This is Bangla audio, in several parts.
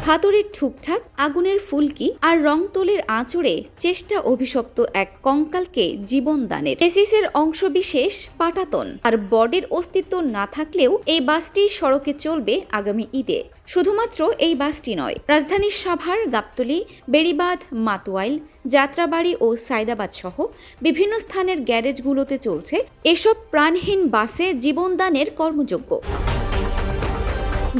হাতুড়ির ঠুকঠাক, আগুনের ফুলকি আর রং তুলির আঁচড়ে চেষ্টা অভিশপ্ত এক কঙ্কালকে জীবন দানের। চেসিসের অংশবিশেষ পাটাতন আর বডির অস্তিত্ব না থাকলেও এই বাসটি সড়কে চলবে আগামী ঈদে। শুধুমাত্র এই বাসটি নয়, রাজধানীর সাভার, গাবতলী, বেড়িবাঁধ, মাতোয়াইল, যাত্রাবাড়ি ও সায়দাবাদ সহ বিভিন্ন স্থানের গ্যারেজগুলোতে চলছে এসব প্রাণহীন বাসে জীবনদানের কর্মযজ্ঞ।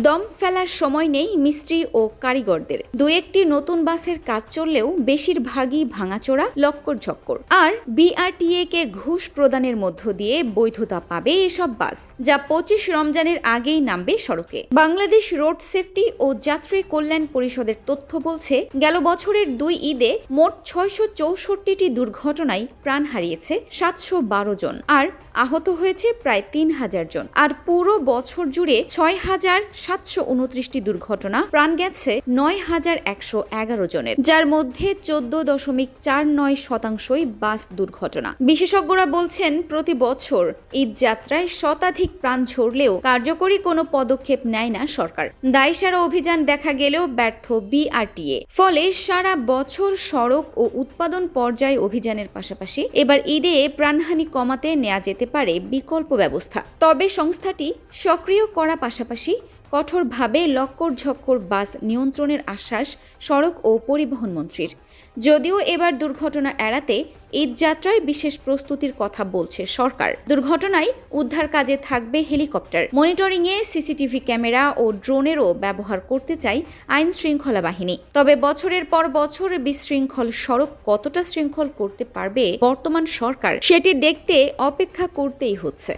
দম ফেলার সময় নেই মিস্ত্রি ও কারিগরদের। দু একটি নতুন বাসের কাজ চললেও বেশিরভাগই ভাঙাচোরা, লক্কর ঝক্কর। আর বিআরটিএ কে ঘুষ প্রদানের মধ্য দিয়ে বৈধতা পাবে এসব বাস, যা 25 রমজানের আগেই নামবে সড়কে। বাংলাদেশ রোড সেফটি ও যাত্রী কল্যাণ পরিষদের তথ্য বলছে, গেল বছরের 2 ঈদে মোট 664টি দুর্ঘটনায় প্রাণ হারিয়েছে 712 জন আর আহত হয়েছে প্রায় 3000 জন। আর পুরো বছর জুড়ে 6729টি দুর্ঘটনা, প্রাণ গেছে 9111 জনের, যার মধ্যে 14.49% বাস দুর্ঘটনা। বিশেষজ্ঞরা বলছেন, প্রতি বছর ঈদ যাত্রায় শতাধিক প্রাণ ঝরলেও কার্যকরী কোনো পদক্ষেপ নেয় না সরকার। দায়সারা অভিযান দেখা গেলেও ব্যর্থ বিআরটিএ। ফলে সারা বছর সড়ক ও উৎপাদন পর্যায়ে অভিযানের পাশাপাশি এবার ঈদে প্রাণহানি কমাতে নেওয়া যেতে পারে বিকল্প ব্যবস্থা। তবে সংস্থাটি সক্রিয় করা পাশাপাশি কঠোরভাবে লক্কর ঝক্কর বাস নিয়ন্ত্রণের আশ্বাস সড়ক ও পরিবহন মন্ত্রীর। যদিও এবার দুর্ঘটনা এড়াতে ঈদ যাত্রায় বিশেষ প্রস্তুতির কথা বলছে সরকার। দুর্ঘটনায় উদ্ধার কাজে থাকবে হেলিকপ্টার, মনিটরিংয়ে সিসিটিভি ক্যামেরা ও ড্রোনেরও ব্যবহার করতে চাই আইন শৃঙ্খলা বাহিনী। তবে বছরের পর বছর বিশৃঙ্খল সড়ক কতটা শৃঙ্খল করতে পারবে বর্তমান সরকার, সেটি দেখতে অপেক্ষা করতেই হচ্ছে।